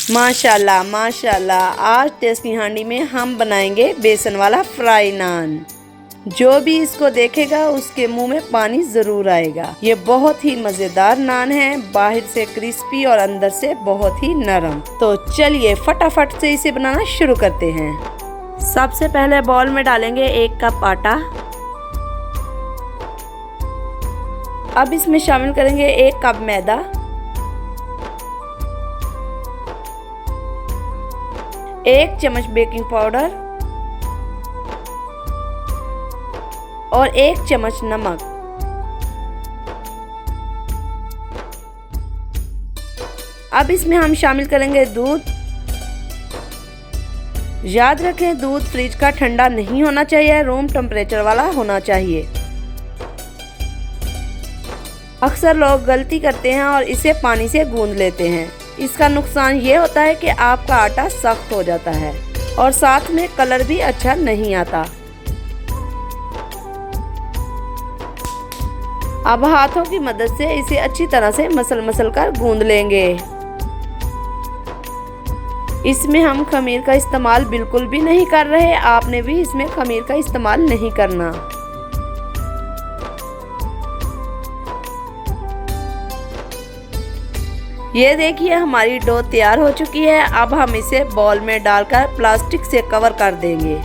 माशाल्लाह माशाल्लाह, आज टेस्टी हांडी में हम बनाएंगे बेसन वाला फ्राई नान। जो भी इसको देखेगा उसके मुंह में पानी जरूर आएगा। ये बहुत ही मजेदार नान है, बाहर से क्रिस्पी और अंदर से बहुत ही नरम। तो चलिए फटाफट से इसे बनाना शुरू करते हैं। सबसे पहले बाउल में डालेंगे 1 कप आटा। अब इसमें शामिल करेंगे 1 कप मैदा, 1 चम्मच बेकिंग पाउडर और 1 चम्मच नमक। अब इसमें हम शामिल करेंगे दूध। याद रखें दूध फ्रिज का ठंडा नहीं होना चाहिए, रूम टेम्परेचर वाला होना चाहिए। अक्सर लोग गलती करते हैं और इसे पानी से गूंद लेते हैं। इसका नुकसान ये होता है कि आपका आटा सख्त हो जाता है और साथ में कलर भी अच्छा नहीं आता। अब हाथों की मदद से इसे अच्छी तरह से मसल कर गूंद लेंगे। इसमें हम खमीर का इस्तेमाल बिल्कुल भी नहीं कर रहे, आपने भी इसमें खमीर का इस्तेमाल नहीं करना। ये देखिए हमारी डो तैयार हो चुकी है। अब हम इसे बॉल में डालकर प्लास्टिक से कवर कर देंगे।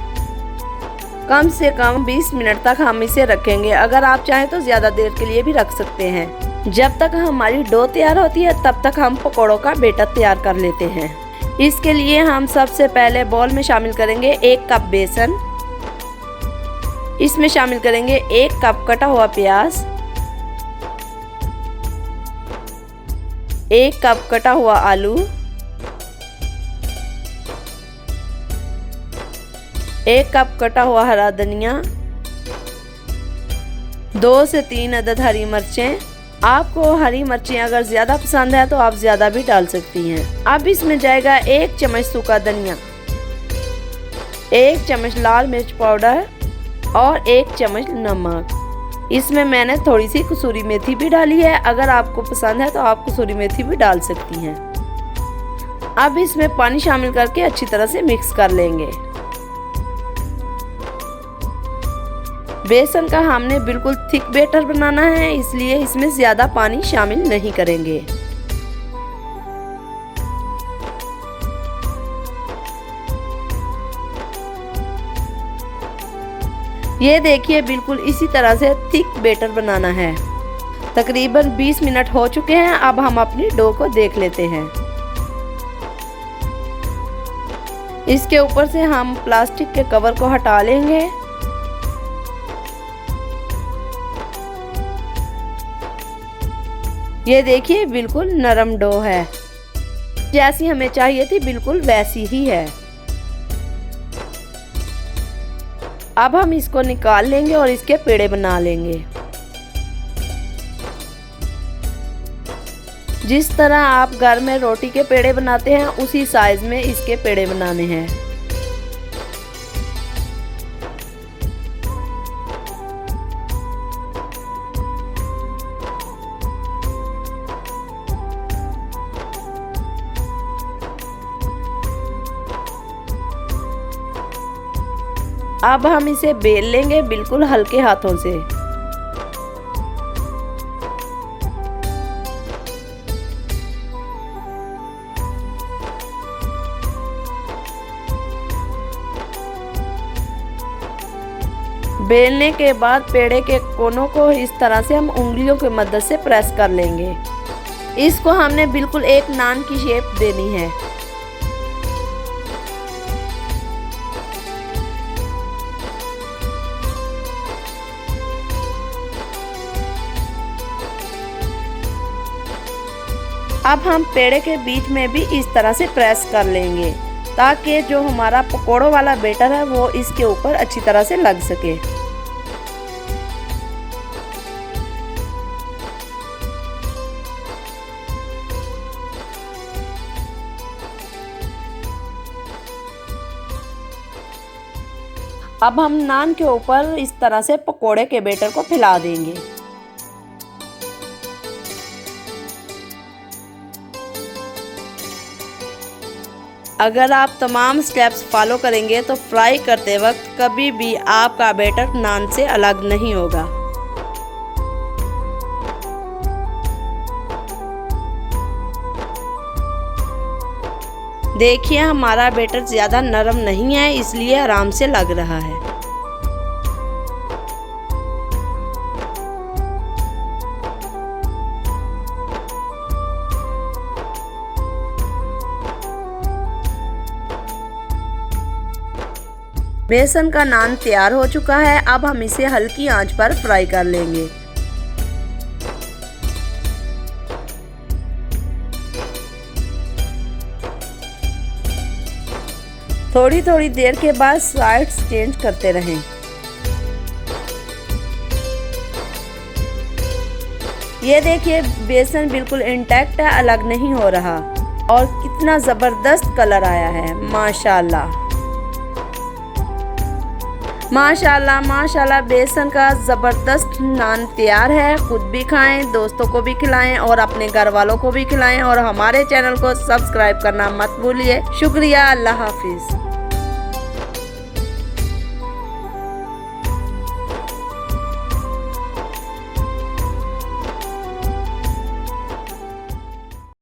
कम से कम 20 मिनट तक हम इसे रखेंगे। अगर आप चाहें तो ज़्यादा देर के लिए भी रख सकते हैं। जब तक हमारी डो तैयार होती है तब तक हम पकौड़ों का बैटर तैयार कर लेते हैं। इसके लिए हम सबसे पहले बॉल में शामिल करेंगे 1 कप बेसन। इसमें शामिल करेंगे 1 कप कटा हुआ प्याज, 1 कप कटा हुआ आलू, 1 कप कटा हुआ हरा धनिया, 2 से 3 अदद हरी मिर्चें। आपको हरी मिर्चें अगर ज़्यादा पसंद है तो आप ज़्यादा भी डाल सकती हैं। अब इसमें जाएगा 1 चम्मच सूखा धनिया, 1 चम्मच लाल मिर्च पाउडर और 1 चम्मच नमक। इसमें मैंने थोड़ी सी कसूरी मेथी भी डाली है। अगर आपको पसंद है तो आप कसूरी मेथी भी डाल सकती हैं। अब इसमें पानी शामिल करके अच्छी तरह से मिक्स कर लेंगे। बेसन का हमने बिल्कुल थिक बैटर बनाना है, इसलिए इसमें ज़्यादा पानी शामिल नहीं करेंगे। ये देखिए बिल्कुल इसी तरह से थिक बैटर बनाना है। तकरीबन 20 मिनट हो चुके हैं। अब हम अपनी डो को देख लेते हैं। इसके ऊपर से हम प्लास्टिक के कवर को हटा लेंगे। ये देखिए बिल्कुल नरम डो है, जैसी हमें चाहिए थी बिल्कुल वैसी ही है। अब हम इसको निकाल लेंगे और इसके पेड़े बना लेंगे। जिस तरह आप घर में रोटी के पेड़े बनाते हैं उसी साइज में इसके पेड़े बनाने हैं। अब हम इसे बेल लेंगे बिल्कुल हल्के हाथों से। बेलने के बाद पेड़े के कोनों को इस तरह से हम उंगलियों की मदद से प्रेस कर लेंगे। इसको हमने बिल्कुल एक नान की शेप देनी है। अब हम पेड़े के बीच में भी इस तरह से प्रेस कर लेंगे ताकि जो हमारा पकोड़ों वाला बैटर है वो इसके ऊपर अच्छी तरह से लग सके। अब हम नान के ऊपर इस तरह से पकोड़े के बैटर को फैला देंगे। अगर आप तमाम स्टेप्स फॉलो करेंगे तो फ्राई करते वक्त कभी भी आपका बैटर नान से अलग नहीं होगा। देखिए हमारा बैटर ज़्यादा नरम नहीं है, इसलिए आराम से लग रहा है। बेसन का नान तैयार हो चुका है। अब हम इसे हल्की आंच पर फ्राई कर लेंगे। थोड़ी थोड़ी देर के बाद साइड्स चेंज करते रहें। ये देखिए बेसन बिल्कुल इंटैक्ट है, अलग नहीं हो रहा और कितना ज़बरदस्त कलर आया है। माशाल्लाह माशाल्लाह माशाल्लाह, बेसन का ज़बरदस्त नान तैयार है। खुद भी खाएं, दोस्तों को भी खिलाएं और अपने घर वालों को भी खिलाएं और हमारे चैनल को सब्सक्राइब करना मत भूलिए। शुक्रिया, अल्लाह हाफिज़।